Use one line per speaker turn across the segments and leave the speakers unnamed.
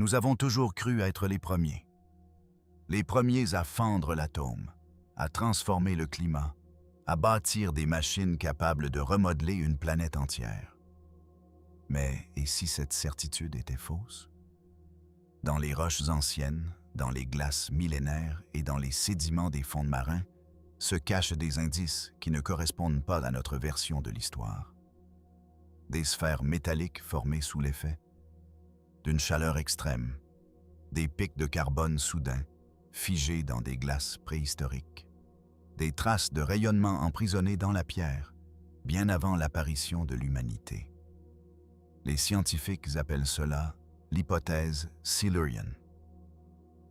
Nous avons toujours cru être les premiers. Les premiers à fendre l'atome, à transformer le climat, à bâtir des machines capables de remodeler une planète entière. Mais et si cette certitude était fausse? Dans les roches anciennes, dans les glaces millénaires et dans les sédiments des fonds marins, se cachent des indices qui ne correspondent pas à notre version de l'histoire. Des sphères métalliques formées sous l'effet d'une chaleur extrême, des pics de carbone soudains, figés dans des glaces préhistoriques, des traces de rayonnement emprisonnées dans la pierre, bien avant l'apparition de l'humanité. Les scientifiques appellent cela l'hypothèse Silurian.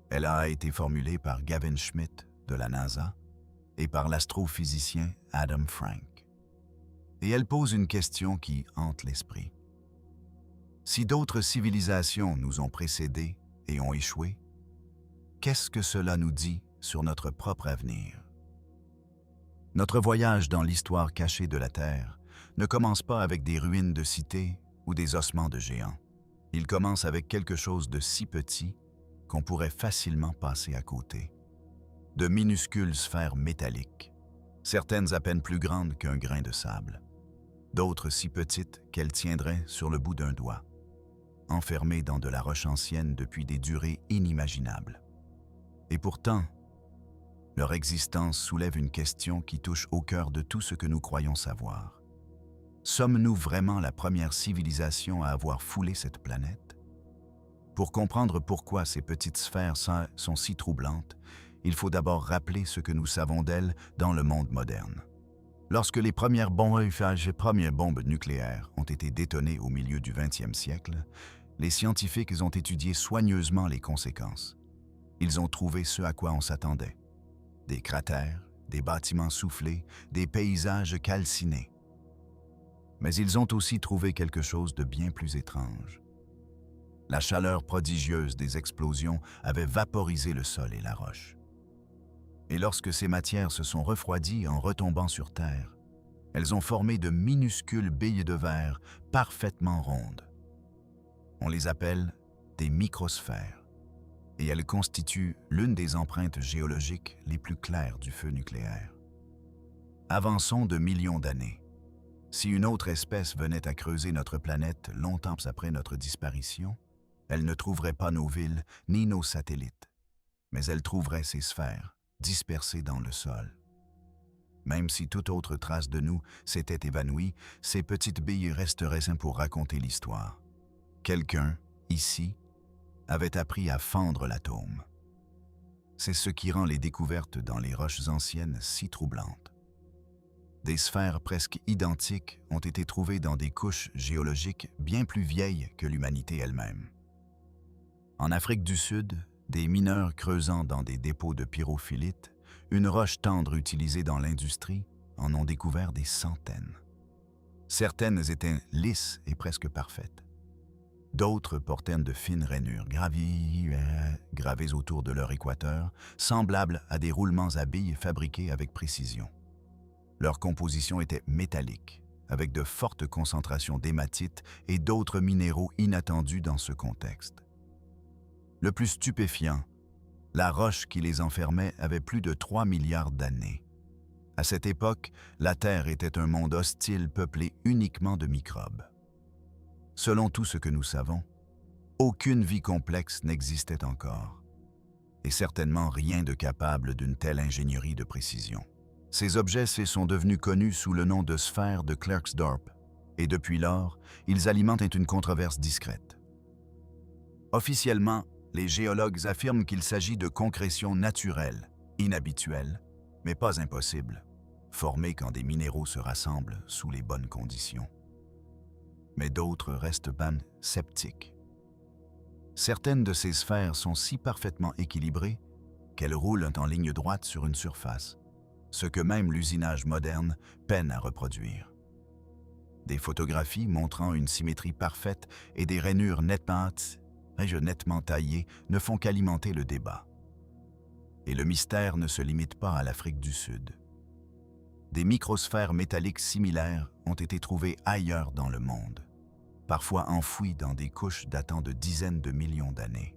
Elle a été formulée par Gavin Schmidt de la NASA et par l'astrophysicien Adam Frank. Et elle pose une question qui hante l'esprit. Si d'autres civilisations nous ont précédés et ont échoué, qu'est-ce que cela nous dit sur notre propre avenir? Notre voyage dans l'histoire cachée de la Terre ne commence pas avec des ruines de cités ou des ossements de géants. Il commence avec quelque chose de si petit qu'on pourrait facilement passer à côté. De minuscules sphères métalliques, certaines à peine plus grandes qu'un grain de sable, d'autres si petites qu'elles tiendraient sur le bout d'un doigt, enfermées dans de la roche ancienne depuis des durées inimaginables. Et pourtant, leur existence soulève une question qui touche au cœur de tout ce que nous croyons savoir. Sommes-nous vraiment la première civilisation à avoir foulé cette planète? Pour comprendre pourquoi ces petites sphères sont si troublantes, il faut d'abord rappeler ce que nous savons d'elles dans le monde moderne. Lorsque les premières bombes nucléaires ont été détonnées au milieu du 20e siècle, les scientifiques ont étudié soigneusement les conséquences. Ils ont trouvé ce à quoi on s'attendait. Des cratères, des bâtiments soufflés, des paysages calcinés. Mais ils ont aussi trouvé quelque chose de bien plus étrange. La chaleur prodigieuse des explosions avait vaporisé le sol et la roche. Et lorsque ces matières se sont refroidies en retombant sur Terre, elles ont formé de minuscules billes de verre parfaitement rondes. On les appelle des microsphères, et elles constituent l'une des empreintes géologiques les plus claires du feu nucléaire. Avançons de millions d'années. Si une autre espèce venait à creuser notre planète longtemps après notre disparition, elle ne trouverait pas nos villes ni nos satellites, mais elle trouverait ces sphères dispersées dans le sol. Même si toute autre trace de nous s'était évanouie, ces petites billes resteraient pour raconter l'histoire. Quelqu'un, ici, avait appris à fendre l'atome. C'est ce qui rend les découvertes dans les roches anciennes si troublantes. Des sphères presque identiques ont été trouvées dans des couches géologiques bien plus vieilles que l'humanité elle-même. En Afrique du Sud, des mineurs creusant dans des dépôts de pyrophilite, une roche tendre utilisée dans l'industrie, en ont découvert des centaines. Certaines étaient lisses et presque parfaites. D'autres portaient de fines rainures gravées autour de leur équateur, semblables à des roulements à billes fabriqués avec précision. Leur composition était métallique, avec de fortes concentrations d'hématite et d'autres minéraux inattendus dans ce contexte. Le plus stupéfiant, la roche qui les enfermait avait plus de 3 milliards d'années. À cette époque, la Terre était un monde hostile peuplé uniquement de microbes. Selon tout ce que nous savons, aucune vie complexe n'existait encore, et certainement rien de capable d'une telle ingénierie de précision. Ces objets sont devenus connus sous le nom de sphères de Klerksdorp, et depuis lors, ils alimentent une controverse discrète. Officiellement, les géologues affirment qu'il s'agit de concrétions naturelles, inhabituelles, mais pas impossibles, formées quand des minéraux se rassemblent sous les bonnes conditions. Mais d'autres restent sceptiques. Certaines de ces sphères sont si parfaitement équilibrées qu'elles roulent en ligne droite sur une surface, ce que même l'usinage moderne peine à reproduire. Des photographies montrant une symétrie parfaite et des rainures nettement taillées ne font qu'alimenter le débat. Et le mystère ne se limite pas à l'Afrique du Sud. Des microsphères métalliques similaires ont été trouvées ailleurs dans le monde, parfois enfouis dans des couches datant de dizaines de millions d'années.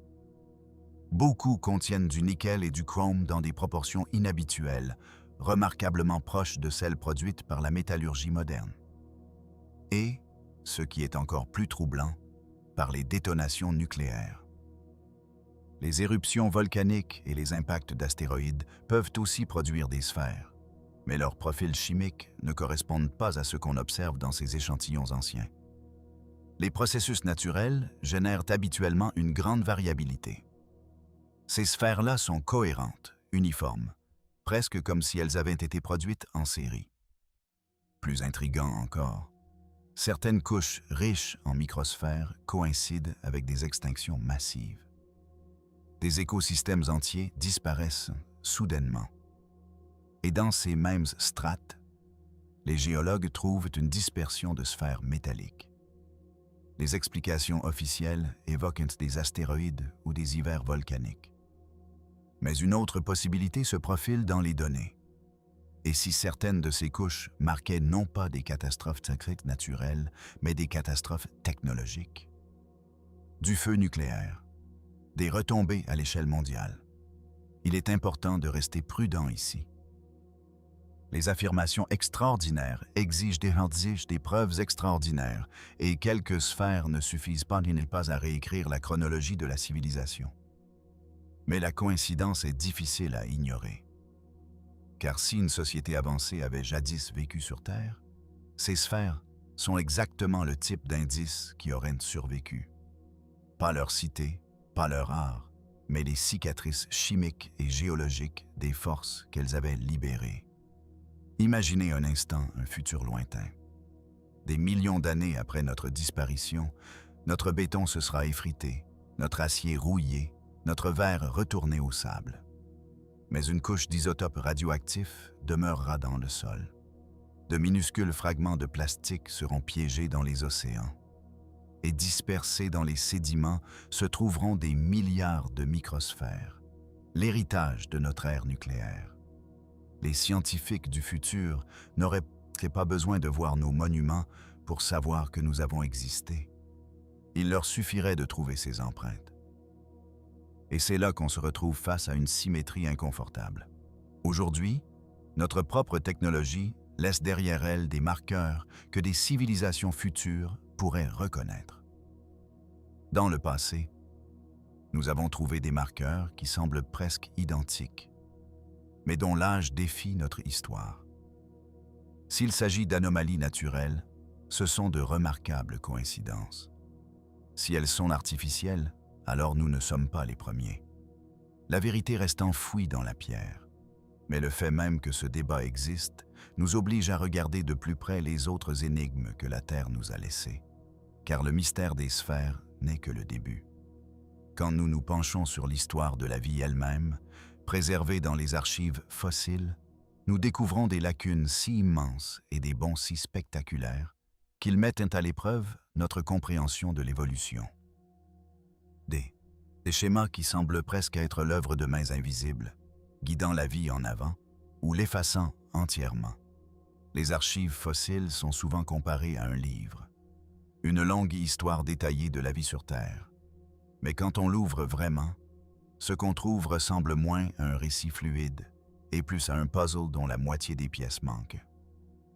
Beaucoup contiennent du nickel et du chrome dans des proportions inhabituelles, remarquablement proches de celles produites par la métallurgie moderne. Et, ce qui est encore plus troublant, par les détonations nucléaires. Les éruptions volcaniques et les impacts d'astéroïdes peuvent aussi produire des sphères, mais leurs profils chimiques ne correspondent pas à ce qu'on observe dans ces échantillons anciens. Les processus naturels génèrent habituellement une grande variabilité. Ces sphères-là sont cohérentes, uniformes, presque comme si elles avaient été produites en série. Plus intriguant encore, certaines couches riches en microsphères coïncident avec des extinctions massives. Des écosystèmes entiers disparaissent soudainement. Et dans ces mêmes strates, les géologues trouvent une dispersion de sphères métalliques. Les explications officielles évoquent des astéroïdes ou des hivers volcaniques. Mais une autre possibilité se profile dans les données. Et si certaines de ces couches marquaient non pas des catastrophes naturelles, mais des catastrophes technologiques? Du feu nucléaire, des retombées à l'échelle mondiale. Il est important de rester prudent ici. Les affirmations extraordinaires exigent des preuves extraordinaires, et quelques sphères ne suffisent pas à réécrire la chronologie de la civilisation. Mais la coïncidence est difficile à ignorer. Car si une société avancée avait jadis vécu sur Terre, ces sphères sont exactement le type d'indices qui auraient survécu. Pas leur cité, pas leur art, mais les cicatrices chimiques et géologiques des forces qu'elles avaient libérées. Imaginez un instant un futur lointain. Des millions d'années après notre disparition, notre béton se sera effrité, notre acier rouillé, notre verre retourné au sable. Mais une couche d'isotopes radioactifs demeurera dans le sol. De minuscules fragments de plastique seront piégés dans les océans. Et dispersés dans les sédiments se trouveront des milliards de microsphères, l'héritage de notre ère nucléaire. Les scientifiques du futur n'auraient pas besoin de voir nos monuments pour savoir que nous avons existé. Il leur suffirait de trouver ces empreintes. Et c'est là qu'on se retrouve face à une symétrie inconfortable. Aujourd'hui, notre propre technologie laisse derrière elle des marqueurs que des civilisations futures pourraient reconnaître. Dans le passé, nous avons trouvé des marqueurs qui semblent presque identiques, mais dont l'âge défie notre histoire. S'il s'agit d'anomalies naturelles, ce sont de remarquables coïncidences. Si elles sont artificielles, alors nous ne sommes pas les premiers. La vérité reste enfouie dans la pierre. Mais le fait même que ce débat existe nous oblige à regarder de plus près les autres énigmes que la Terre nous a laissées. Car le mystère des sphères n'est que le début. Quand nous nous penchons sur l'histoire de la vie elle-même, préservée dans les archives fossiles, nous découvrons des lacunes si immenses et des bonds si spectaculaires qu'ils mettent à l'épreuve notre compréhension de l'évolution. Des schémas qui semblent presque être l'œuvre de mains invisibles, guidant la vie en avant ou l'effaçant entièrement. Les archives fossiles sont souvent comparées à un livre, une longue histoire détaillée de la vie sur Terre. Mais quand on l'ouvre vraiment, ce qu'on trouve ressemble moins à un récit fluide et plus à un puzzle dont la moitié des pièces manquent.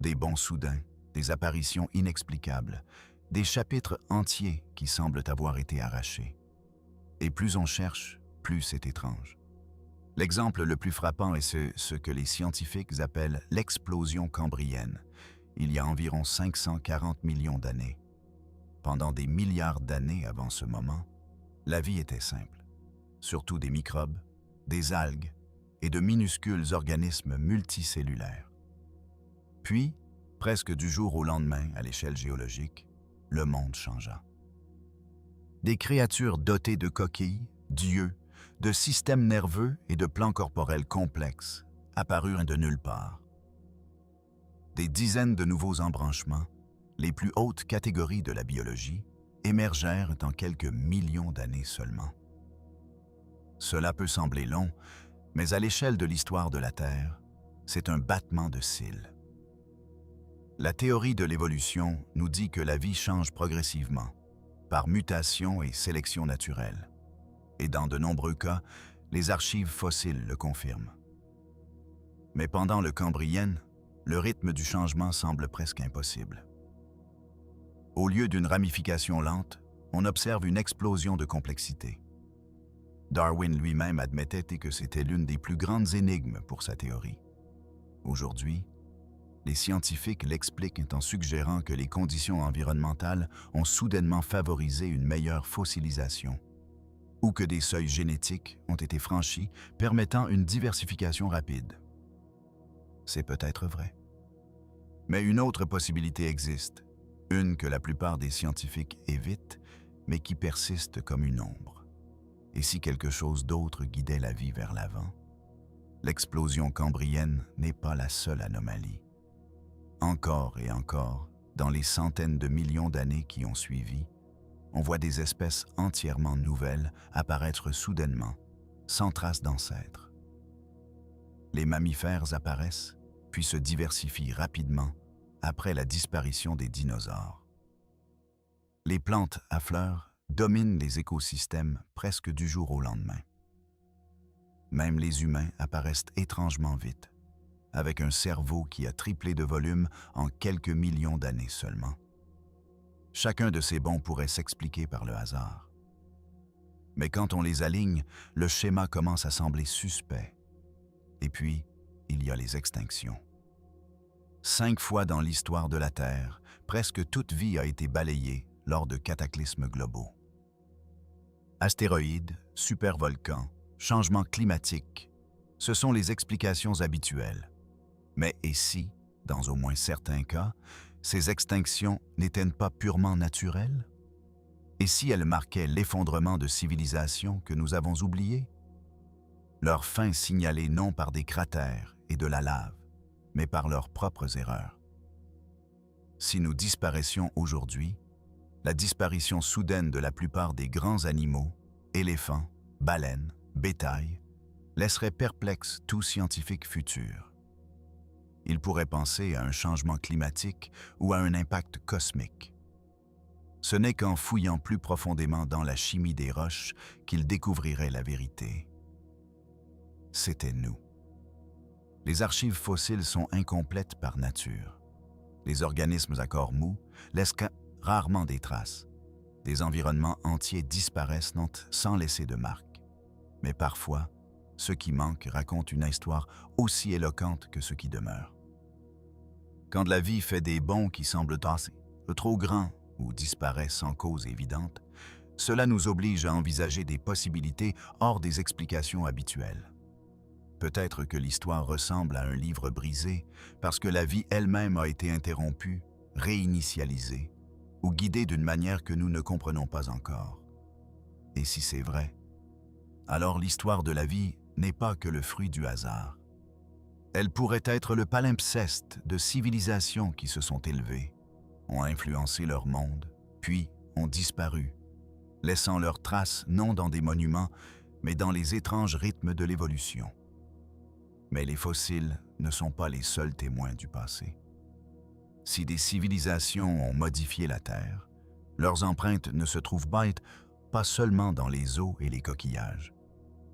Des bonds soudains, des apparitions inexplicables, des chapitres entiers qui semblent avoir été arrachés. Et plus on cherche, plus c'est étrange. L'exemple le plus frappant est ce que les scientifiques appellent l'explosion cambrienne, il y a environ 540 millions d'années. Pendant des milliards d'années avant ce moment, la vie était simple, surtout des microbes, des algues et de minuscules organismes multicellulaires. Puis, presque du jour au lendemain à l'échelle géologique, le monde changea. Des créatures dotées de coquilles, d'yeux, de systèmes nerveux et de plans corporels complexes apparurent de nulle part. Des dizaines de nouveaux embranchements, les plus hautes catégories de la biologie, émergèrent en quelques millions d'années seulement. Cela peut sembler long, mais à l'échelle de l'histoire de la Terre, c'est un battement de cils. La théorie de l'évolution nous dit que la vie change progressivement, par mutation et sélection naturelle. Et dans de nombreux cas, les archives fossiles le confirment. Mais pendant le Cambrien, le rythme du changement semble presque impossible. Au lieu d'une ramification lente, on observe une explosion de complexité. Darwin lui-même admettait que c'était l'une des plus grandes énigmes pour sa théorie. Aujourd'hui, les scientifiques l'expliquent en suggérant que les conditions environnementales ont soudainement favorisé une meilleure fossilisation, ou que des seuils génétiques ont été franchis permettant une diversification rapide. C'est peut-être vrai. Mais une autre possibilité existe, une que la plupart des scientifiques évitent, mais qui persiste comme une ombre. Et si quelque chose d'autre guidait la vie vers l'avant? L'explosion cambrienne n'est pas la seule anomalie. Encore et encore, dans les centaines de millions d'années qui ont suivi, on voit des espèces entièrement nouvelles apparaître soudainement, sans trace d'ancêtres. Les mammifères apparaissent, puis se diversifient rapidement après la disparition des dinosaures. Les plantes à fleurs dominent les écosystèmes presque du jour au lendemain. Même les humains apparaissent étrangement vite, avec un cerveau qui a triplé de volume en quelques millions d'années seulement. Chacun de ces bonds pourrait s'expliquer par le hasard. Mais quand on les aligne, le schéma commence à sembler suspect. Et puis, il y a les extinctions. 5 fois dans l'histoire de la Terre, presque toute vie a été balayée lors de cataclysmes globaux. Astéroïdes, supervolcans, changements climatiques, ce sont les explications habituelles. Mais et si, dans au moins certains cas, ces extinctions n'étaient pas purement naturelles? Et si elles marquaient l'effondrement de civilisations que nous avons oubliées? Leur fin signalée non par des cratères et de la lave, mais par leurs propres erreurs. Si nous disparaissions aujourd'hui, la disparition soudaine de la plupart des grands animaux, éléphants, baleines, bétail, laisserait perplexe tout scientifique futur. Il pourrait penser à un changement climatique ou à un impact cosmique. Ce n'est qu'en fouillant plus profondément dans la chimie des roches qu'il découvrirait la vérité. C'était nous. Les archives fossiles sont incomplètes par nature. Les organismes à corps mou laissent rarement des traces. Des environnements entiers disparaissent sans laisser de marque. Mais parfois, ce qui manque raconte une histoire aussi éloquente que ce qui demeure. Quand la vie fait des bonds qui semblent trop grands ou disparaît sans cause évidente, cela nous oblige à envisager des possibilités hors des explications habituelles. Peut-être que l'histoire ressemble à un livre brisé parce que la vie elle-même a été interrompue, réinitialisée ou guidée d'une manière que nous ne comprenons pas encore. Et si c'est vrai, alors l'histoire de la vie n'est pas que le fruit du hasard. Elle pourrait être le palimpseste de civilisations qui se sont élevées, ont influencé leur monde, puis ont disparu, laissant leurs traces non dans des monuments, mais dans les étranges rythmes de l'évolution. Mais les fossiles ne sont pas les seuls témoins du passé. Si des civilisations ont modifié la Terre, leurs empreintes ne se trouvent pas seulement dans les eaux et les coquillages.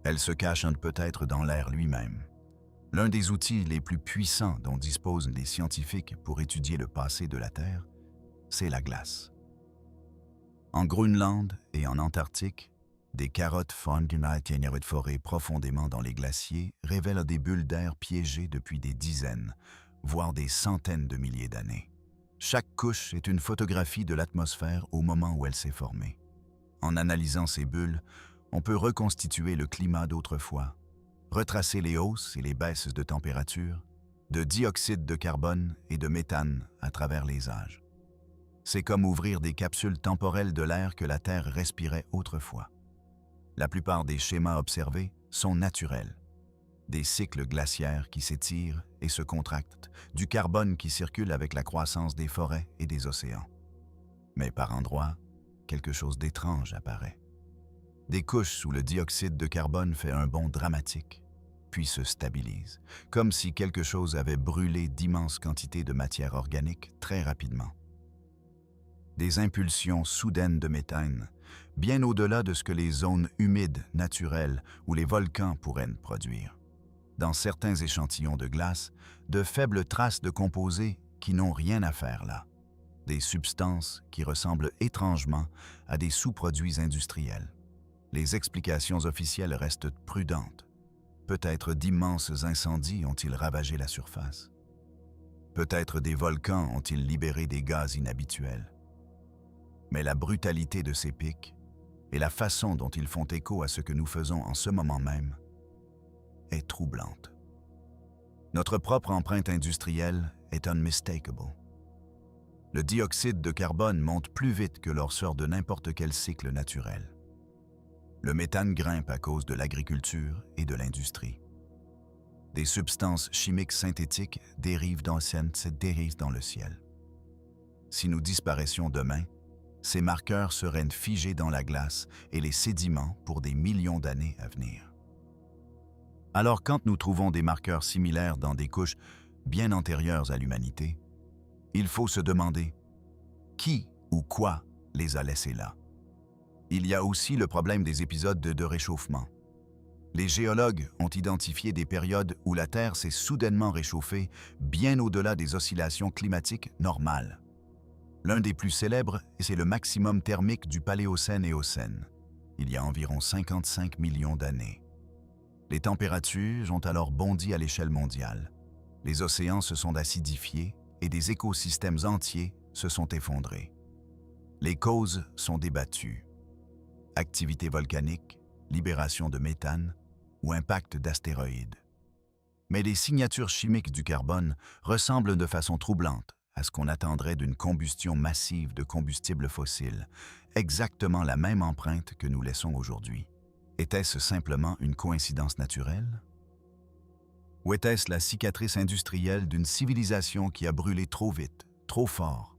Elles se cachent peut-être dans l'air lui-même. L'un des outils les plus puissants dont disposent les scientifiques pour étudier le passé de la Terre, c'est la glace. En Groenland et en Antarctique, des carottes forées profondément dans les glaciers révèlent des bulles d'air piégées depuis des dizaines, voire des centaines de milliers d'années. Chaque couche est une photographie de l'atmosphère au moment où elle s'est formée. En analysant ces bulles, on peut reconstituer le climat d'autrefois, retracer les hausses et les baisses de température, de dioxyde de carbone et de méthane à travers les âges. C'est comme ouvrir des capsules temporelles de l'air que la Terre respirait autrefois. La plupart des schémas observés sont naturels. Des cycles glaciaires qui s'étirent et se contractent, du carbone qui circule avec la croissance des forêts et des océans. Mais par endroits, quelque chose d'étrange apparaît. Des couches où le dioxyde de carbone fait un bond dramatique, puis se stabilise, comme si quelque chose avait brûlé d'immenses quantités de matière organique très rapidement. Des impulsions soudaines de méthane, bien au-delà de ce que les zones humides naturelles ou les volcans pourraient produire. Dans certains échantillons de glace, de faibles traces de composés qui n'ont rien à faire là. Des substances qui ressemblent étrangement à des sous-produits industriels. Les explications officielles restent prudentes. Peut-être d'immenses incendies ont-ils ravagé la surface. Peut-être des volcans ont-ils libéré des gaz inhabituels. Mais la brutalité de ces pics et la façon dont ils font écho à ce que nous faisons en ce moment même est troublante. Notre propre empreinte industrielle est unmistakable. Le dioxyde de carbone monte plus vite que lors de n'importe quel cycle naturel. Le méthane grimpe à cause de l'agriculture et de l'industrie. Des substances chimiques synthétiques dérivent dans le ciel. Si nous disparaissions demain, ces marqueurs seraient figés dans la glace et les sédiments pour des millions d'années à venir. Alors quand nous trouvons des marqueurs similaires dans des couches bien antérieures à l'humanité, il faut se demander qui ou quoi les a laissés là. Il y a aussi le problème des épisodes de réchauffement. Les géologues ont identifié des périodes où la Terre s'est soudainement réchauffée bien au-delà des oscillations climatiques normales. L'un des plus célèbres, c'est le maximum thermique du Paléocène-Éocène, il y a environ 55 millions d'années. Les températures ont alors bondi à l'échelle mondiale. Les océans se sont acidifiés et des écosystèmes entiers se sont effondrés. Les causes sont débattues. Activité volcanique, libération de méthane ou impact d'astéroïdes. Mais les signatures chimiques du carbone ressemblent de façon troublante à ce qu'on attendrait d'une combustion massive de combustibles fossiles, exactement la même empreinte que nous laissons aujourd'hui. Était-ce simplement une coïncidence naturelle? Ou était-ce la cicatrice industrielle d'une civilisation qui a brûlé trop vite, trop fort,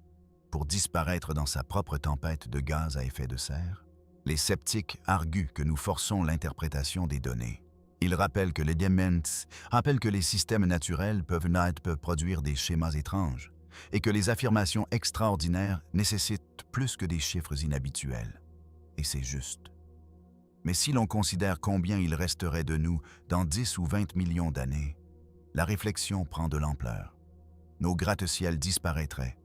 pour disparaître dans sa propre tempête de gaz à effet de serre? Les sceptiques arguent que nous forçons l'interprétation des données. Ils rappellent que les systèmes naturels peuvent produire des schémas étranges et que les affirmations extraordinaires nécessitent plus que des chiffres inhabituels. Et c'est juste. Mais si l'on considère combien il resterait de nous dans 10 ou 20 millions d'années, la réflexion prend de l'ampleur. Nos gratte-ciels disparaîtraient,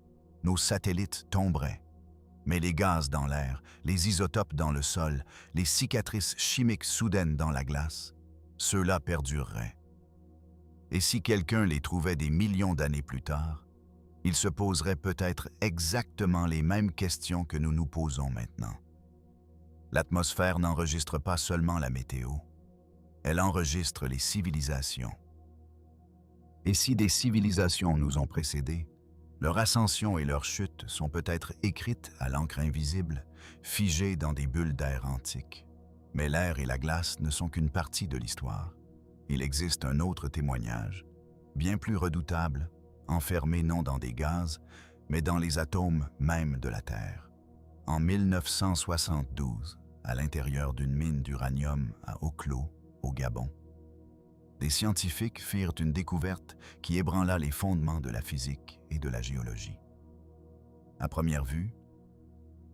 nos satellites tomberaient, mais les gaz dans l'air, les isotopes dans le sol, les cicatrices chimiques soudaines dans la glace, ceux-là perdureraient. Et si quelqu'un les trouvait des millions d'années plus tard, il se poserait peut-être exactement les mêmes questions que nous nous posons maintenant. L'atmosphère n'enregistre pas seulement la météo, elle enregistre les civilisations. Et si des civilisations nous ont précédés, leur ascension et leur chute sont peut-être écrites à l'encre invisible, figées dans des bulles d'air antiques. Mais l'air et la glace ne sont qu'une partie de l'histoire. Il existe un autre témoignage, bien plus redoutable, enfermé non dans des gaz, mais dans les atomes même de la Terre. En 1972, à l'intérieur d'une mine d'uranium à Oklo, au Gabon, des scientifiques firent une découverte qui ébranla les fondements de la physique et de la géologie. À première vue,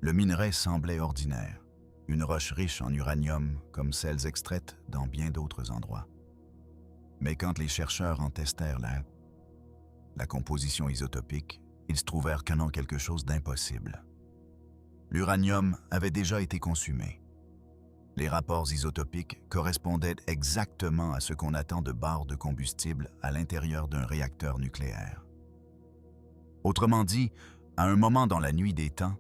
le minerai semblait ordinaire, une roche riche en uranium comme celles extraites dans bien d'autres endroits. Mais quand les chercheurs en testèrent la composition isotopique, ils trouvèrent qu'en quelque chose d'impossible. L'uranium avait déjà été consumé. Les rapports isotopiques correspondaient exactement à ce qu'on attend de barres de combustible à l'intérieur d'un réacteur nucléaire. Autrement dit, à un moment dans la nuit des temps,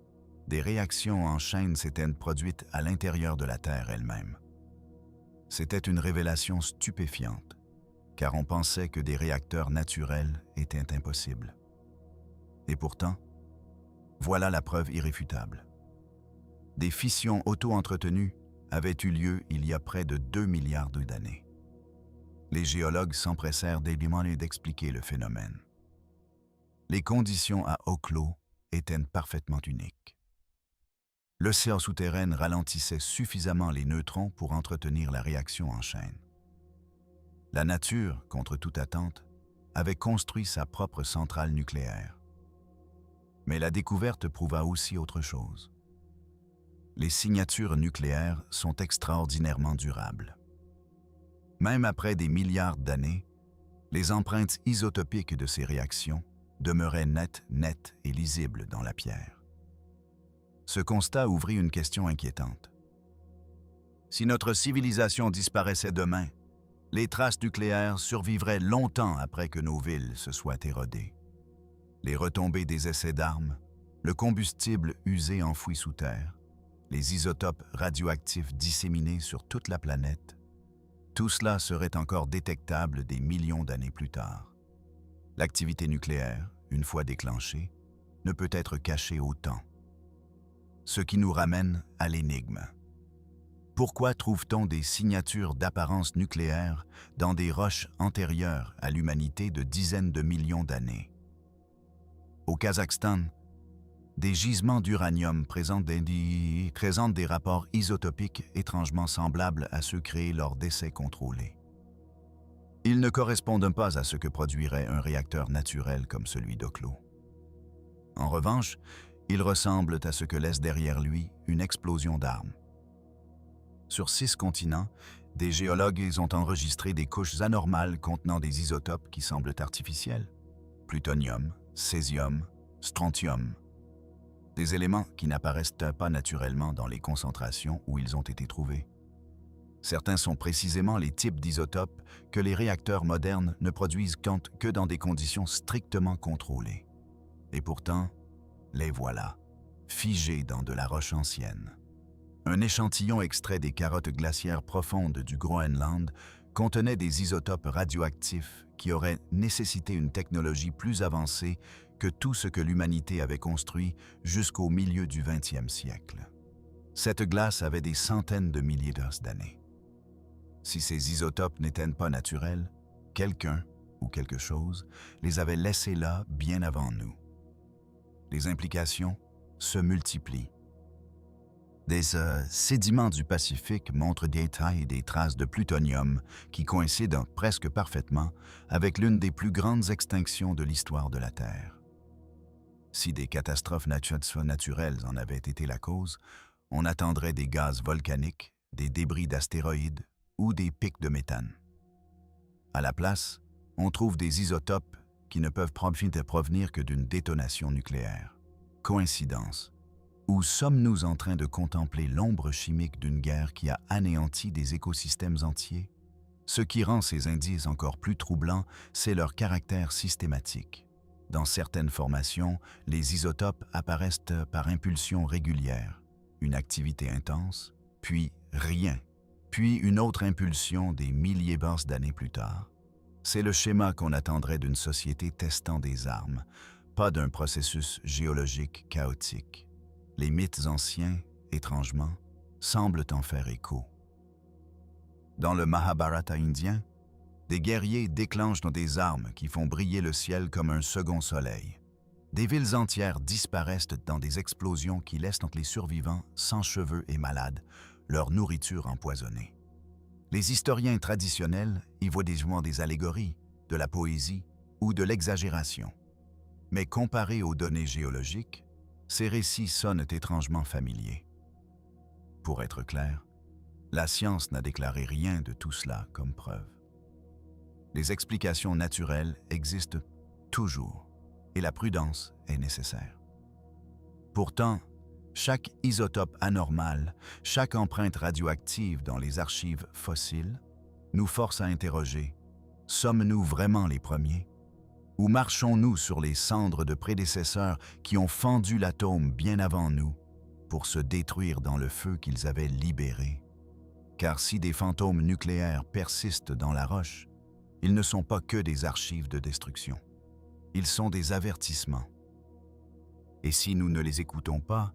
des réactions en chaîne s'étaient produites à l'intérieur de la Terre elle-même. C'était une révélation stupéfiante, car on pensait que des réacteurs naturels étaient impossibles. Et pourtant, voilà la preuve irréfutable. Des fissions auto-entretenues avaient eu lieu il y a près de 2 milliards d'années. Les géologues s'empressèrent d'expliquer le phénomène. Les conditions à Oklo étaient parfaitement uniques. L'océan souterrain ralentissait suffisamment les neutrons pour entretenir la réaction en chaîne. La nature, contre toute attente, avait construit sa propre centrale nucléaire. Mais la découverte prouva aussi autre chose. Les signatures nucléaires sont extraordinairement durables. Même après des milliards d'années, les empreintes isotopiques de ces réactions demeuraient nettes et lisibles dans la pierre. Ce constat ouvrit une question inquiétante. Si notre civilisation disparaissait demain, les traces nucléaires survivraient longtemps après que nos villes se soient érodées. Les retombées des essais d'armes, le combustible usé enfoui sous terre, les isotopes radioactifs disséminés sur toute la planète, tout cela serait encore détectable des millions d'années plus tard. L'activité nucléaire, une fois déclenchée, ne peut être cachée au temps. Ce qui nous ramène à l'énigme. Pourquoi trouve-t-on des signatures d'apparence nucléaire dans des roches antérieures à l'humanité de dizaines de millions d'années? Au Kazakhstan, des gisements d'uranium présentent des rapports isotopiques étrangement semblables à ceux créés lors d'essais contrôlés. Ils ne correspondent pas à ce que produirait un réacteur naturel comme celui d'Oklo. En revanche, ils ressemblent à ce que laisse derrière lui une explosion d'armes. Sur 6 continents, des géologues ont enregistré des couches anormales contenant des isotopes qui semblent artificiels. Plutonium, césium, strontium. Des éléments qui n'apparaissent pas naturellement dans les concentrations où ils ont été trouvés. Certains sont précisément les types d'isotopes que les réacteurs modernes ne produisent que dans des conditions strictement contrôlées. Et pourtant, les voilà, figés dans de la roche ancienne. Un échantillon extrait des carottes glaciaires profondes du Groenland contenait des isotopes radioactifs qui auraient nécessité une technologie plus avancée que tout ce que l'humanité avait construit jusqu'au milieu du XXe siècle. Cette glace avait des centaines de milliers d'années. Si ces isotopes n'étaient pas naturels, quelqu'un ou quelque chose les avait laissés là bien avant nous. Les implications se multiplient. Des sédiments du Pacifique montrent des tailles et des traces de plutonium qui coïncident presque parfaitement avec l'une des plus grandes extinctions de l'histoire de la Terre. Si des catastrophes naturelles en avaient été la cause, on attendrait des gaz volcaniques, des débris d'astéroïdes ou des pics de méthane. À la place, on trouve des isotopes qui ne peuvent provenir que d'une détonation nucléaire. Coïncidence? Ou sommes-nous en train de contempler l'ombre chimique d'une guerre qui a anéanti des écosystèmes entiers? Ce qui rend ces indices encore plus troublants, c'est leur caractère systématique. Dans certaines formations, les isotopes apparaissent par impulsion régulière, une activité intense, puis rien, puis une autre impulsion des milliers d'années plus tard. C'est le schéma qu'on attendrait d'une société testant des armes, pas d'un processus géologique chaotique. Les mythes anciens, étrangement, semblent en faire écho. Dans le Mahabharata indien, des guerriers déclenchent des armes qui font briller le ciel comme un second soleil. Des villes entières disparaissent dans des explosions qui laissent les survivants sans cheveux et malades, leur nourriture empoisonnée. Les historiens traditionnels y voient des allégories, de la poésie ou de l'exagération. Mais comparés aux données géologiques, ces récits sonnent étrangement familiers. Pour être clair, la science n'a déclaré rien de tout cela comme preuve. Les explications naturelles existent toujours et la prudence est nécessaire. Pourtant, chaque isotope anormal, chaque empreinte radioactive dans les archives fossiles nous force à interroger: sommes-nous vraiment les premiers? Ou marchons-nous sur les cendres de prédécesseurs qui ont fendu l'atome bien avant nous pour se détruire dans le feu qu'ils avaient libéré? Car si des fantômes nucléaires persistent dans la roche, ils ne sont pas que des archives de destruction. Ils sont des avertissements. Et si nous ne les écoutons pas,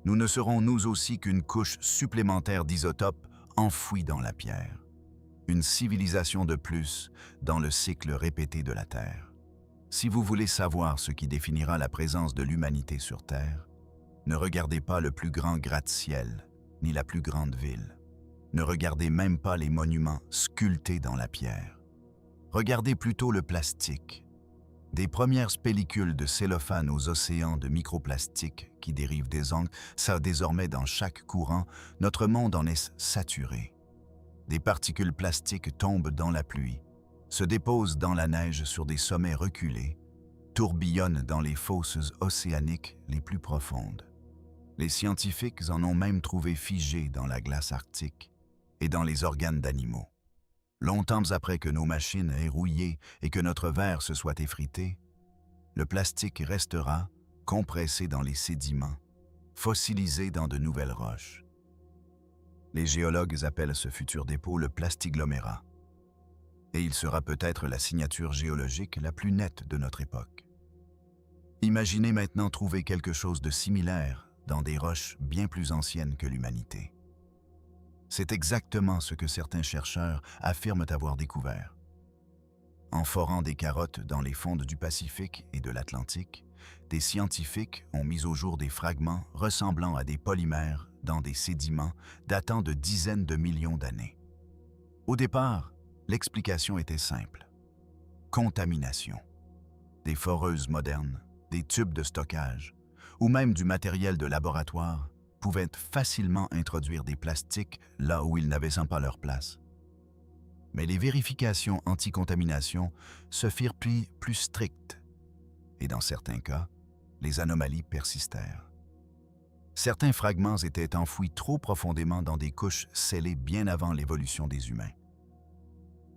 nous ne serons nous aussi qu'une couche supplémentaire d'isotopes enfouis dans la pierre. Une civilisation de plus dans le cycle répété de la Terre. Si vous voulez savoir ce qui définira la présence de l'humanité sur Terre, ne regardez pas le plus grand gratte-ciel, ni la plus grande ville. Ne regardez même pas les monuments sculptés dans la pierre. Regardez plutôt le plastique. Des premières pellicules de cellophane aux océans de microplastiques qui dérivent des angles, ça désormais dans chaque courant, notre monde en est saturé. Des particules plastiques tombent dans la pluie, se déposent dans la neige sur des sommets reculés, tourbillonnent dans les fosses océaniques les plus profondes. Les scientifiques en ont même trouvé figés dans la glace arctique et dans les organes d'animaux. Longtemps après que nos machines aient rouillé et que notre verre se soit effrité, le plastique restera compressé dans les sédiments, fossilisé dans de nouvelles roches. Les géologues appellent ce futur dépôt le plastiglomérat, et il sera peut-être la signature géologique la plus nette de notre époque. Imaginez maintenant trouver quelque chose de similaire dans des roches bien plus anciennes que l'humanité. C'est exactement ce que certains chercheurs affirment avoir découvert. En forant des carottes dans les fonds du Pacifique et de l'Atlantique, des scientifiques ont mis au jour des fragments ressemblant à des polymères dans des sédiments datant de dizaines de millions d'années. Au départ, l'explication était simple. Contamination. Des foreuses modernes, des tubes de stockage, ou même du matériel de laboratoire pouvaient facilement introduire des plastiques là où ils n'avaient pas leur place. Mais les vérifications anti-contamination se firent plus strictes, et dans certains cas, les anomalies persistèrent. Certains fragments étaient enfouis trop profondément dans des couches scellées bien avant l'évolution des humains.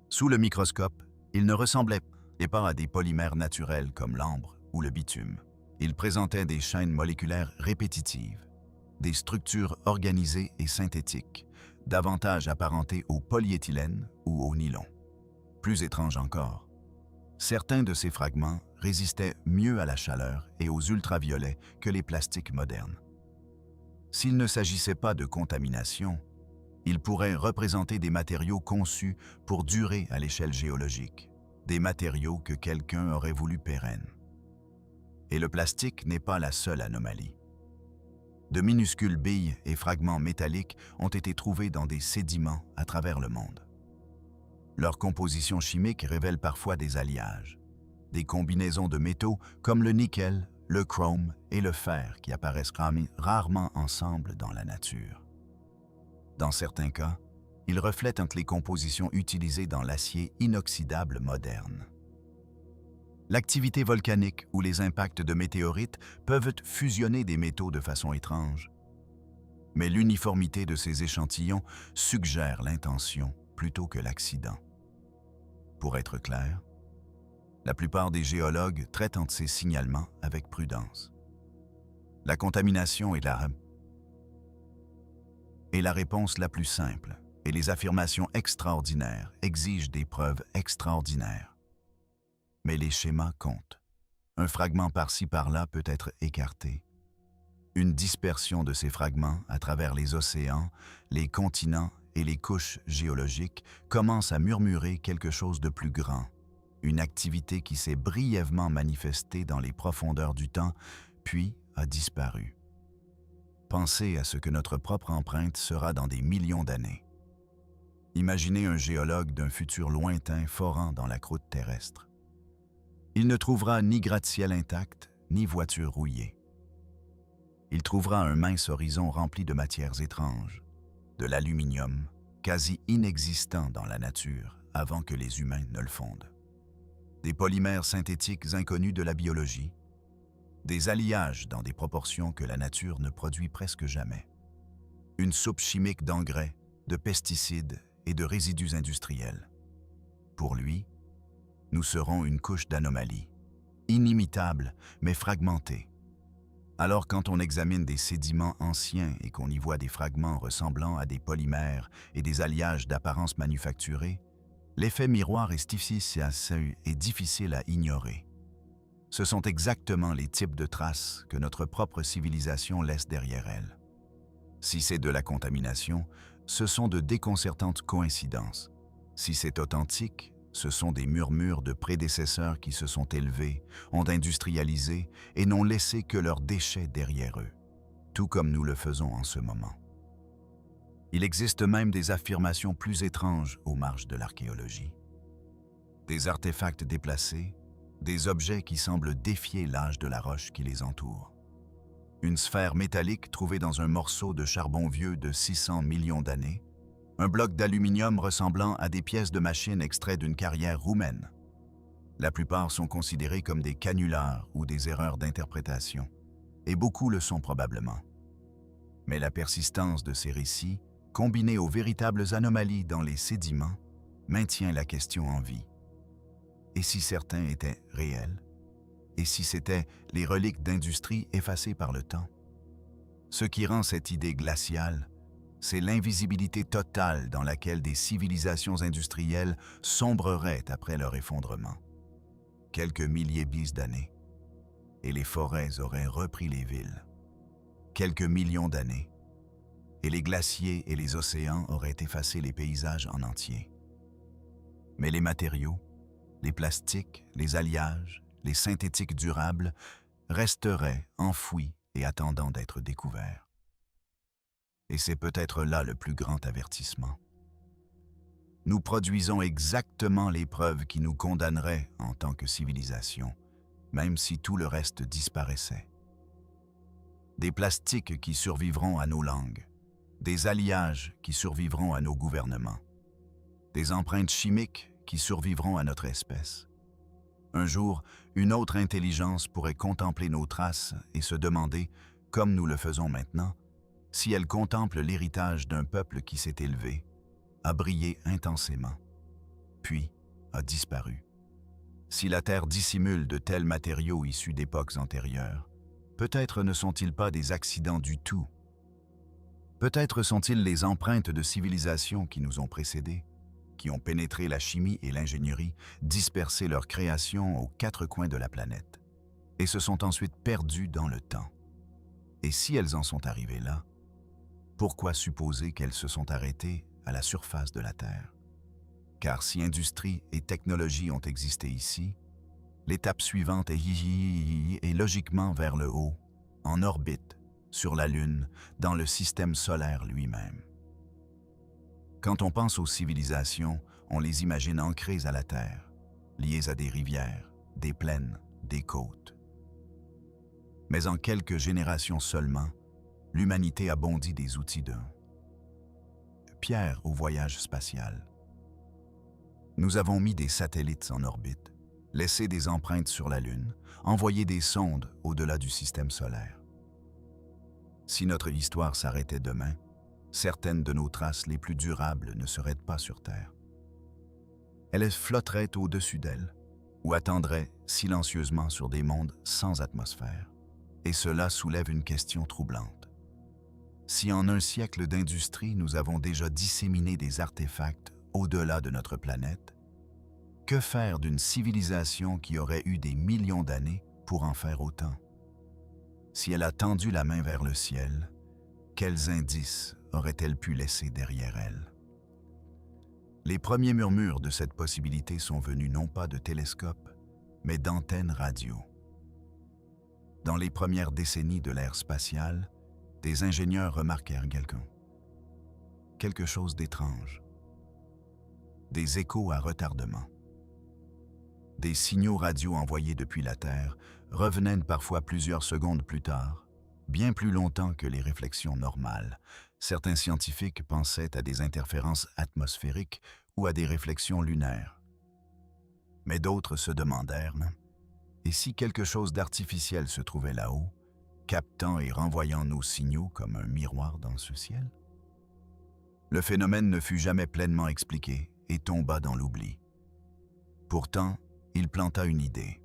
Sous le microscope, ils ne ressemblaient pas à des polymères naturels comme l'ambre ou le bitume. Ils présentaient des chaînes moléculaires répétitives, des structures organisées et synthétiques, davantage apparentées au polyéthylène ou au nylon. Plus étrange encore, certains de ces fragments résistaient mieux à la chaleur et aux ultraviolets que les plastiques modernes. S'il ne s'agissait pas de contamination, ils pourraient représenter des matériaux conçus pour durer à l'échelle géologique, des matériaux que quelqu'un aurait voulu pérennes. Et le plastique n'est pas la seule anomalie. De minuscules billes et fragments métalliques ont été trouvés dans des sédiments à travers le monde. Leur composition chimique révèle parfois des alliages, des combinaisons de métaux comme le nickel, le chrome et le fer qui apparaissent rarement ensemble dans la nature. Dans certains cas, ils reflètent les compositions utilisées dans l'acier inoxydable moderne. L'activité volcanique ou les impacts de météorites peuvent fusionner des métaux de façon étrange. Mais l'uniformité de ces échantillons suggère l'intention plutôt que l'accident. Pour être clair, la plupart des géologues traitent ces signalements avec prudence. La contamination est la réponse la plus simple, et les affirmations extraordinaires exigent des preuves extraordinaires. Mais les schémas comptent. Un fragment par-ci par-là peut être écarté. Une dispersion de ces fragments à travers les océans, les continents et les couches géologiques commence à murmurer quelque chose de plus grand, une activité qui s'est brièvement manifestée dans les profondeurs du temps, puis a disparu. Pensez à ce que notre propre empreinte sera dans des millions d'années. Imaginez un géologue d'un futur lointain forant dans la croûte terrestre. Il ne trouvera ni gratte-ciel intact, ni voiture rouillée. Il trouvera un mince horizon rempli de matières étranges, de l'aluminium, quasi inexistant dans la nature avant que les humains ne le fondent. Des polymères synthétiques inconnus de la biologie, des alliages dans des proportions que la nature ne produit presque jamais. Une soupe chimique d'engrais, de pesticides et de résidus industriels. Pour lui, nous serons une couche d'anomalies, inimitable mais fragmentée. Alors quand on examine des sédiments anciens et qu'on y voit des fragments ressemblant à des polymères et des alliages d'apparence manufacturée, l'effet miroir est difficile à ignorer. Ce sont exactement les types de traces que notre propre civilisation laisse derrière elle. Si c'est de la contamination, ce sont de déconcertantes coïncidences. Si c'est authentique, ce sont des murmures de prédécesseurs qui se sont élevés, ont industrialisé et n'ont laissé que leurs déchets derrière eux, tout comme nous le faisons en ce moment. Il existe même des affirmations plus étranges aux marges de l'archéologie. Des artefacts déplacés, des objets qui semblent défier l'âge de la roche qui les entoure. Une sphère métallique trouvée dans un morceau de charbon vieux de 600 millions d'années, un bloc d'aluminium ressemblant à des pièces de machine extraites d'une carrière roumaine. La plupart sont considérés comme des canulars ou des erreurs d'interprétation, et beaucoup le sont probablement. Mais la persistance de ces récits, combinée aux véritables anomalies dans les sédiments, maintient la question en vie. Et si certains étaient réels? Et si c'étaient les reliques d'industrie effacées par le temps? Ce qui rend cette idée glaciale, c'est l'invisibilité totale dans laquelle des civilisations industrielles sombreraient après leur effondrement. Quelques milliers d'années, et les forêts auraient repris les villes. Quelques millions d'années, et les glaciers et les océans auraient effacé les paysages en entier. Mais les matériaux, les plastiques, les alliages, les synthétiques durables resteraient enfouis et attendant d'être découverts. Et c'est peut-être là le plus grand avertissement. Nous produisons exactement les preuves qui nous condamneraient en tant que civilisation, même si tout le reste disparaissait. Des plastiques qui survivront à nos langues, des alliages qui survivront à nos gouvernements, des empreintes chimiques qui survivront à notre espèce. Un jour, une autre intelligence pourrait contempler nos traces et se demander, comme nous le faisons maintenant, si elle contemple l'héritage d'un peuple qui s'est élevé, a brillé intensément, puis a disparu. Si la Terre dissimule de tels matériaux issus d'époques antérieures, peut-être ne sont-ils pas des accidents du tout. Peut-être sont-ils les empreintes de civilisations qui nous ont précédés, qui ont pénétré la chimie et l'ingénierie, dispersé leurs créations aux quatre coins de la planète, et se sont ensuite perdues dans le temps. Et si elles en sont arrivées là, pourquoi supposer qu'elles se sont arrêtées à la surface de la Terre? Car si industrie et technologie ont existé ici, l'étape suivante est logiquement vers le haut, en orbite, sur la Lune, dans le système solaire lui-même. Quand on pense aux civilisations, on les imagine ancrées à la Terre, liées à des rivières, des plaines, des côtes. Mais en quelques générations seulement, l'humanité a bondi des outils de pierre au voyage spatial. Nous avons mis des satellites en orbite, laissé des empreintes sur la Lune, envoyé des sondes au-delà du système solaire. Si notre histoire s'arrêtait demain, certaines de nos traces les plus durables ne seraient pas sur Terre. Elles flotteraient au-dessus d'elle, ou attendraient silencieusement sur des mondes sans atmosphère. Et cela soulève une question troublante. Si en un siècle d'industrie nous avons déjà disséminé des artefacts au-delà de notre planète, que faire d'une civilisation qui aurait eu des millions d'années pour en faire autant? Si elle a tendu la main vers le ciel, quels indices aurait-elle pu laisser derrière elle? Les premiers murmures de cette possibilité sont venus non pas de télescopes, mais d'antennes radio. Dans les premières décennies de l'ère spatiale, des ingénieurs remarquèrent quelque chose d'étrange. Des échos à retardement. Des signaux radio envoyés depuis la Terre revenaient parfois plusieurs secondes plus tard, bien plus longtemps que les réflexions normales. Certains scientifiques pensaient à des interférences atmosphériques ou à des réflexions lunaires. Mais d'autres se demandèrent, et si quelque chose d'artificiel se trouvait là-haut, captant et renvoyant nos signaux comme un miroir dans ce ciel? Le phénomène ne fut jamais pleinement expliqué et tomba dans l'oubli. Pourtant, il planta une idée.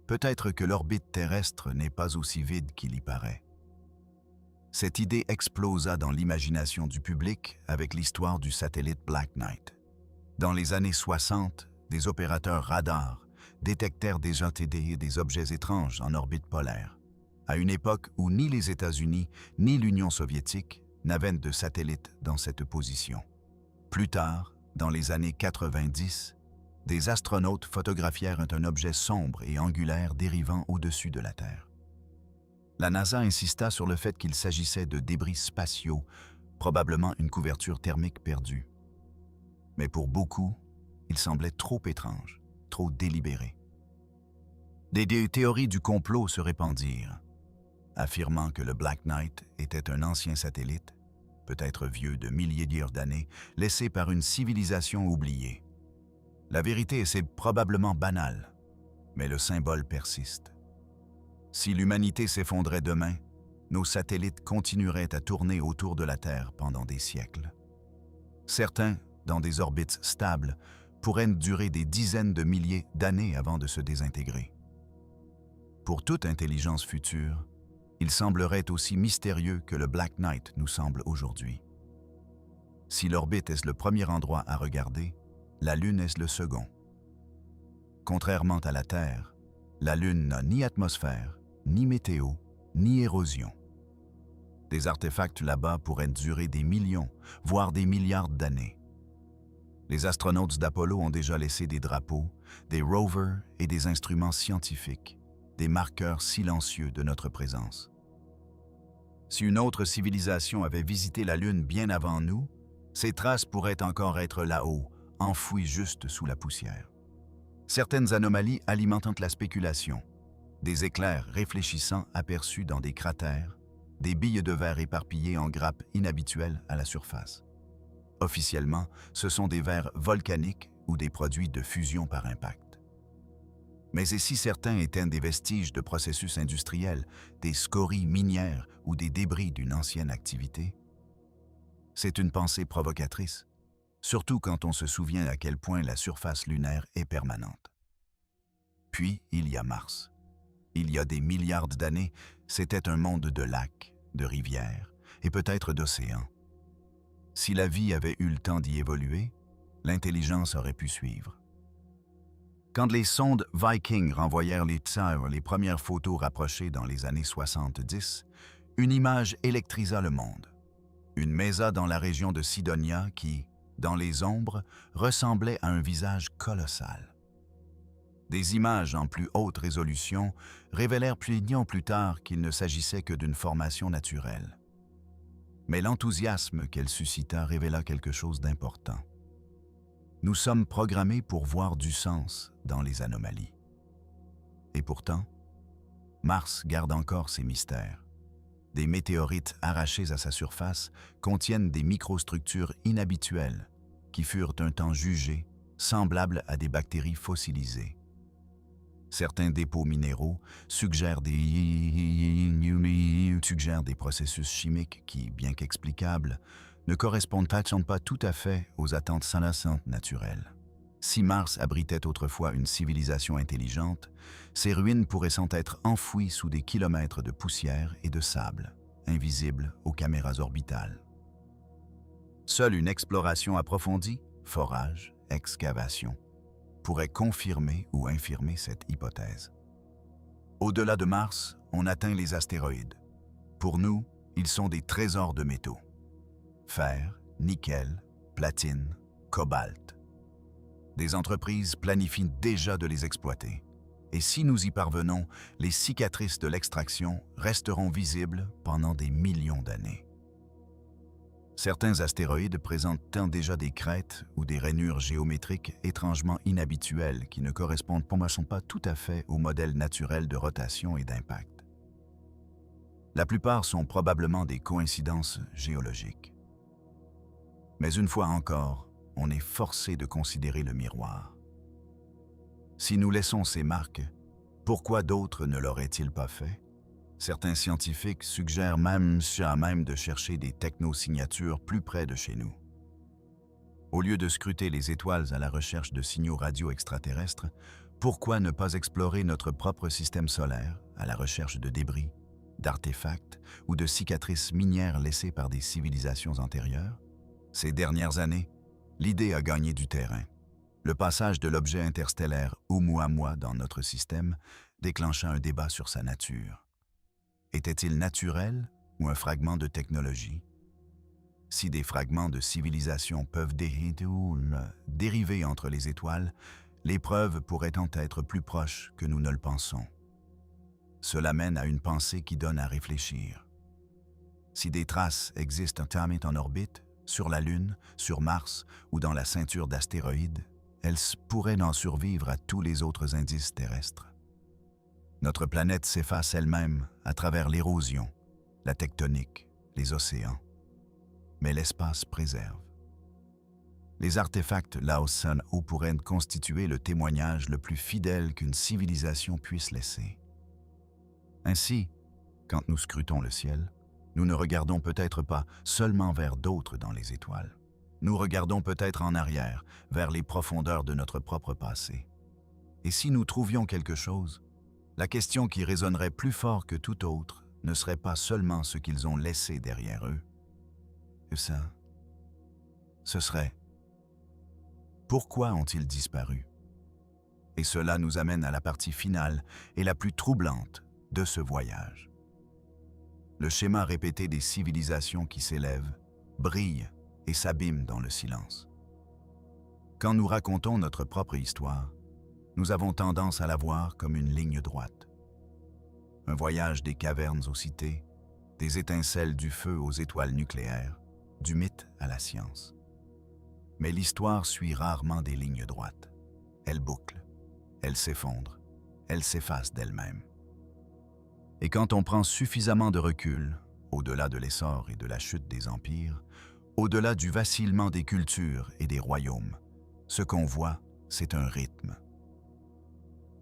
Peut-être que l'orbite terrestre n'est pas aussi vide qu'il y paraît. Cette idée explosa dans l'imagination du public avec l'histoire du satellite Black Knight. Dans les années 60, des opérateurs radars détectèrent déjà des objets étranges en orbite polaire, à une époque où ni les États-Unis ni l'Union soviétique n'avaient de satellites dans cette position. Plus tard, dans les années 90, des astronautes photographièrent un objet sombre et angulaire dérivant au-dessus de la Terre. La NASA insista sur le fait qu'il s'agissait de débris spatiaux, probablement une couverture thermique perdue. Mais pour beaucoup, il semblait trop étrange, trop délibéré. Des théories du complot se répandirent, affirmant que le Black Knight était un ancien satellite, peut-être vieux de milliers d'années, laissé par une civilisation oubliée. La vérité est probablement banale, mais le symbole persiste. Si l'humanité s'effondrait demain, nos satellites continueraient à tourner autour de la Terre pendant des siècles. Certains, dans des orbites stables, pourraient durer des dizaines de milliers d'années avant de se désintégrer. Pour toute intelligence future, il semblerait aussi mystérieux que le Black Knight nous semble aujourd'hui. Si l'orbite est le premier endroit à regarder, la Lune est le second. Contrairement à la Terre, la Lune n'a ni atmosphère, ni météo, ni érosion. Des artefacts là-bas pourraient durer des millions, voire des milliards d'années. Les astronautes d'Apollo ont déjà laissé des drapeaux, des rovers et des instruments scientifiques, des marqueurs silencieux de notre présence. Si une autre civilisation avait visité la Lune bien avant nous, ces traces pourraient encore être là-haut, enfouies juste sous la poussière. Certaines anomalies alimentent la spéculation. Des éclairs réfléchissants aperçus dans des cratères, des billes de verre éparpillées en grappes inhabituelles à la surface. Officiellement, ce sont des verres volcaniques ou des produits de fusion par impact. Mais et si certains étaient des vestiges de processus industriels, des scories minières ou des débris d'une ancienne activité? C'est une pensée provocatrice, surtout quand on se souvient à quel point la surface lunaire est permanente. Puis, il y a Mars. Il y a des milliards d'années, c'était un monde de lacs, de rivières et peut-être d'océans. Si la vie avait eu le temps d'y évoluer, l'intelligence aurait pu suivre. Quand les sondes Viking renvoyèrent les premières photos rapprochées dans les années 70, une image électrisa le monde. Une mesa dans la région de Sidonia qui, dans les ombres, ressemblait à un visage colossal. Des images en plus haute résolution révélèrent plus tard qu'il ne s'agissait que d'une formation naturelle. Mais l'enthousiasme qu'elle suscita révéla quelque chose d'important. Nous sommes programmés pour voir du sens dans les anomalies. Et pourtant, Mars garde encore ses mystères. Des météorites arrachés à sa surface contiennent des microstructures inhabituelles qui furent un temps jugées semblables à des bactéries fossilisées. Certains dépôts minéraux suggèrent des processus chimiques qui, bien qu'explicables, ne correspondent pas tout à fait aux attentes scientifiques naturelles. Si Mars abritait autrefois une civilisation intelligente, ses ruines pourraient sans être enfouies sous des kilomètres de poussière et de sable, invisibles aux caméras orbitales. Seule une exploration approfondie, forage, excavation, pourrait confirmer ou infirmer cette hypothèse. Au-delà de Mars, on atteint les astéroïdes. Pour nous, ils sont des trésors de métaux. Fer, nickel, platine, cobalt. Des entreprises planifient déjà de les exploiter. Et si nous y parvenons, les cicatrices de l'extraction resteront visibles pendant des millions d'années. Certains astéroïdes présentent déjà des crêtes ou des rainures géométriques étrangement inhabituelles qui ne correspondent pas tout à fait au modèle naturel de rotation et d'impact. La plupart sont probablement des coïncidences géologiques. Mais une fois encore, on est forcé de considérer le miroir. Si nous laissons ces marques, pourquoi d'autres ne l'auraient-ils pas fait? Certains scientifiques suggèrent même de chercher des technosignatures plus près de chez nous. Au lieu de scruter les étoiles à la recherche de signaux radio extraterrestres, pourquoi ne pas explorer notre propre système solaire à la recherche de débris, d'artefacts ou de cicatrices minières laissées par des civilisations antérieures? Ces dernières années, l'idée a gagné du terrain. Le passage de l'objet interstellaire Oumuamua dans notre système déclencha un débat sur sa nature. Était-il naturel ou un fragment de technologie? Si des fragments de civilisation peuvent dériver entre les étoiles, les preuves pourraient en être plus proches que nous ne le pensons. Cela mène à une pensée qui donne à réfléchir. Si des traces existent en orbite, sur la Lune, sur Mars ou dans la ceinture d'astéroïdes, pourrait n'en survivre à tous les autres indices terrestres. Notre planète s'efface elle-même à travers l'érosion, la tectonique, les océans. Mais l'espace préserve. Les artefacts Laosan O pourraient constituer le témoignage le plus fidèle qu'une civilisation puisse laisser. Ainsi, quand nous scrutons le ciel, nous ne regardons peut-être pas seulement vers d'autres dans les étoiles. Nous regardons peut-être en arrière, vers les profondeurs de notre propre passé. Et si nous trouvions quelque chose, la question qui résonnerait plus fort que tout autre ne serait pas seulement ce qu'ils ont laissé derrière eux. Ce serait « Pourquoi ont-ils disparu ?» Et cela nous amène à la partie finale et la plus troublante de ce voyage. Le schéma répété des civilisations qui s'élèvent, brillent et s'abîment dans le silence. Quand nous racontons notre propre histoire, nous avons tendance à la voir comme une ligne droite. Un voyage des cavernes aux cités, des étincelles du feu aux étoiles nucléaires, du mythe à la science. Mais l'histoire suit rarement des lignes droites. Elle boucle, elle s'effondre, elle s'efface d'elle-même. Et quand on prend suffisamment de recul, au-delà de l'essor et de la chute des empires, au-delà du vacillement des cultures et des royaumes, ce qu'on voit, c'est un rythme.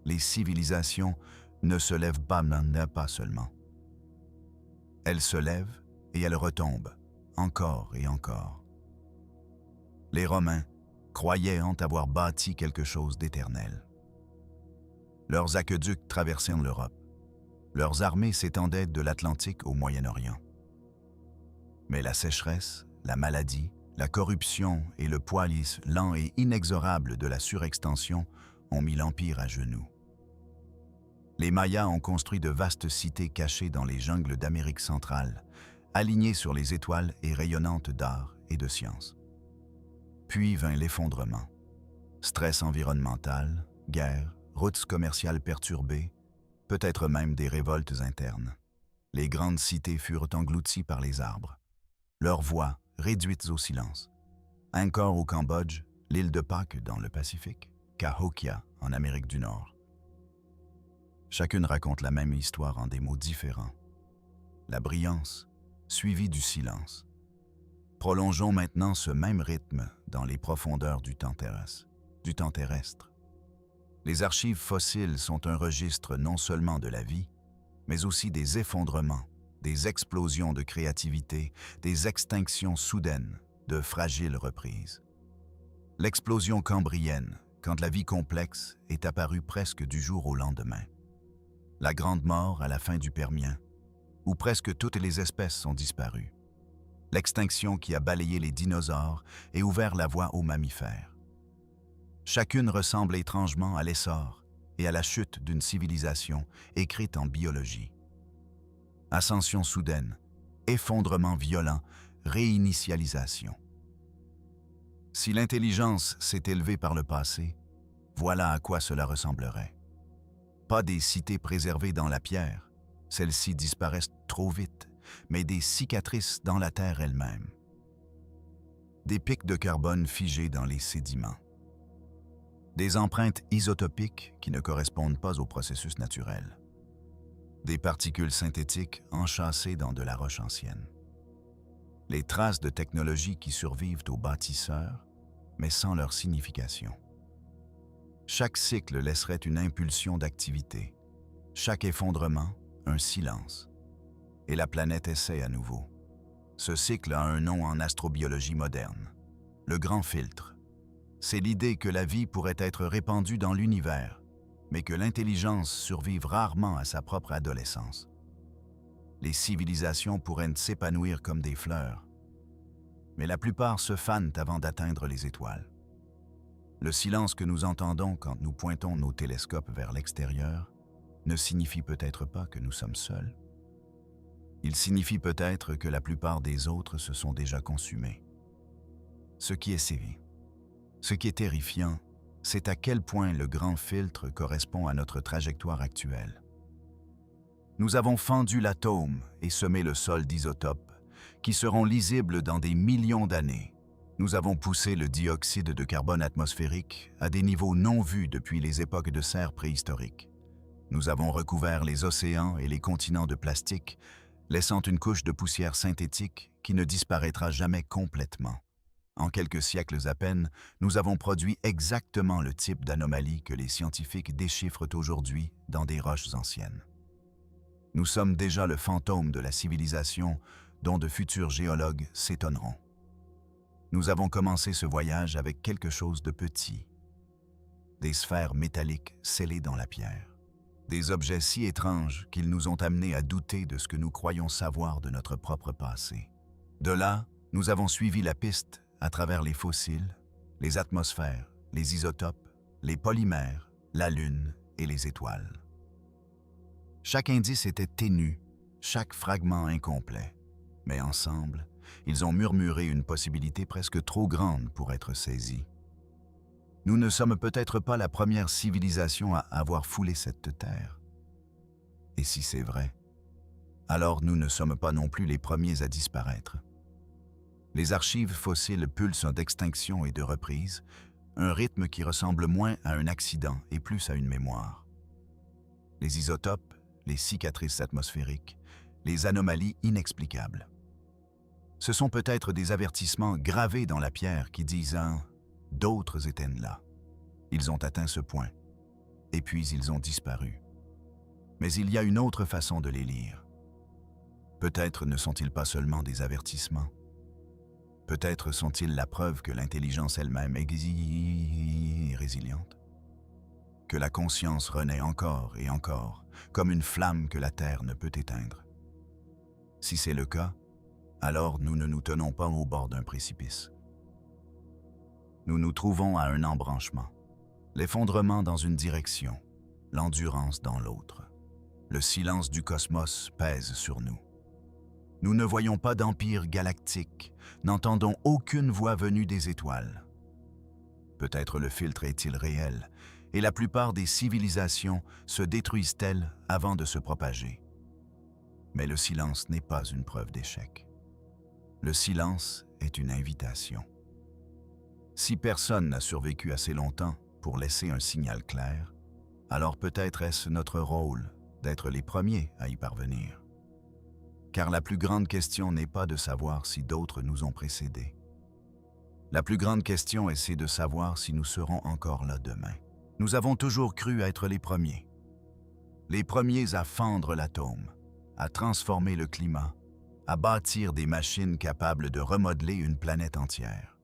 Les civilisations ne se lèvent pas seulement. Elles se lèvent et elles retombent, encore et encore. Les Romains croyaient en avoir bâti quelque chose d'éternel. Leurs aqueducs traversaient l'Europe. Leurs armées s'étendaient de l'Atlantique au Moyen-Orient. Mais la sécheresse, la maladie, la corruption et le poids lent et inexorable de la surextension ont mis l'Empire à genoux. Les Mayas ont construit de vastes cités cachées dans les jungles d'Amérique centrale, alignées sur les étoiles et rayonnantes d'art et de science. Puis vint l'effondrement. Stress environnemental, guerre, routes commerciales perturbées, peut-être même des révoltes internes. Les grandes cités furent englouties par les arbres, leurs voix réduites au silence. Angkor au Cambodge, l'île de Pâques dans le Pacifique, Cahokia en Amérique du Nord. Chacune raconte la même histoire en des mots différents. La brillance, suivie du silence. Prolongeons maintenant ce même rythme dans les profondeurs du temps terrestre. Les archives fossiles sont un registre non seulement de la vie, mais aussi des effondrements, des explosions de créativité, des extinctions soudaines, de fragiles reprises. L'explosion cambrienne, quand la vie complexe est apparue presque du jour au lendemain. La grande mort à la fin du Permien, où presque toutes les espèces sont disparues. L'extinction qui a balayé les dinosaures et ouvert la voie aux mammifères. Chacune ressemble étrangement à l'essor et à la chute d'une civilisation écrite en biologie. Ascension soudaine, effondrement violent, réinitialisation. Si l'intelligence s'est élevée par le passé, voilà à quoi cela ressemblerait. Pas des cités préservées dans la pierre, celles-ci disparaissent trop vite, mais des cicatrices dans la terre elle-même. Des pics de carbone figés dans les sédiments. Des empreintes isotopiques qui ne correspondent pas au processus naturel. Des particules synthétiques enchâssées dans de la roche ancienne. Les traces de technologie qui survivent aux bâtisseurs, mais sans leur signification. Chaque cycle laisserait une impulsion d'activité. Chaque effondrement, un silence. Et la planète essaie à nouveau. Ce cycle a un nom en astrobiologie moderne. Le grand filtre. C'est l'idée que la vie pourrait être répandue dans l'univers, mais que l'intelligence survive rarement à sa propre adolescence. Les civilisations pourraient s'épanouir comme des fleurs, mais la plupart se fanent avant d'atteindre les étoiles. Le silence que nous entendons quand nous pointons nos télescopes vers l'extérieur ne signifie peut-être pas que nous sommes seuls. Il signifie peut-être que la plupart des autres se sont déjà consumés. Ce qui est terrifiant, c'est à quel point le grand filtre correspond à notre trajectoire actuelle. Nous avons fendu l'atome et semé le sol d'isotopes qui seront lisibles dans des millions d'années, Nous avons poussé le dioxyde de carbone atmosphérique à des niveaux non vus depuis les époques de serre préhistoriques. Nous avons recouvert les océans et les continents de plastique, laissant une couche de poussière synthétique qui ne disparaîtra jamais complètement. En quelques siècles à peine, nous avons produit exactement le type d'anomalie que les scientifiques déchiffrent aujourd'hui dans des roches anciennes. Nous sommes déjà le fantôme de la civilisation dont de futurs géologues s'étonneront. Nous avons commencé ce voyage avec quelque chose de petit. Des sphères métalliques scellées dans la pierre. Des objets si étranges qu'ils nous ont amenés à douter de ce que nous croyons savoir de notre propre passé. De là, nous avons suivi la piste à travers les fossiles, les atmosphères, les isotopes, les polymères, la Lune et les étoiles. Chaque indice était ténu, chaque fragment incomplet, mais ensemble, ils ont murmuré une possibilité presque trop grande pour être saisie. Nous ne sommes peut-être pas la première civilisation à avoir foulé cette terre. Et si c'est vrai, alors nous ne sommes pas non plus les premiers à disparaître. Les archives fossiles pulsent d'extinction et de reprise, un rythme qui ressemble moins à un accident et plus à une mémoire. Les isotopes, les cicatrices atmosphériques, les anomalies inexplicables. Ce sont peut-être des avertissements gravés dans la pierre qui disent « d'autres étaient là ». Ils ont atteint ce point, et puis ils ont disparu. Mais il y a une autre façon de les lire. Peut-être ne sont-ils pas seulement des avertissements. Peut-être sont-ils la preuve que l'intelligence elle-même est résiliente. Que la conscience renaît encore et encore, comme une flamme que la terre ne peut éteindre. Si c'est le cas, alors nous ne nous tenons pas au bord d'un précipice. Nous nous trouvons à un embranchement. L'effondrement dans une direction, l'endurance dans l'autre. Le silence du cosmos pèse sur nous. Nous ne voyons pas d'empire galactique, n'entendons aucune voix venue des étoiles. Peut-être le filtre est-il réel, et la plupart des civilisations se détruisent-elles avant de se propager. Mais le silence n'est pas une preuve d'échec. Le silence est une invitation. Si personne n'a survécu assez longtemps pour laisser un signal clair, alors peut-être est-ce notre rôle d'être les premiers à y parvenir. Car la plus grande question n'est pas de savoir si d'autres nous ont précédés. La plus grande question est de savoir si nous serons encore là demain. Nous avons toujours cru être les premiers à fendre l'atome, à transformer le climat, à bâtir des machines capables de remodeler une planète entière.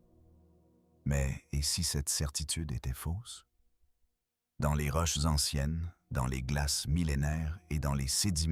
Mais et si cette certitude était fausse? Dans les roches anciennes, dans les glaces millénaires et dans les sédiments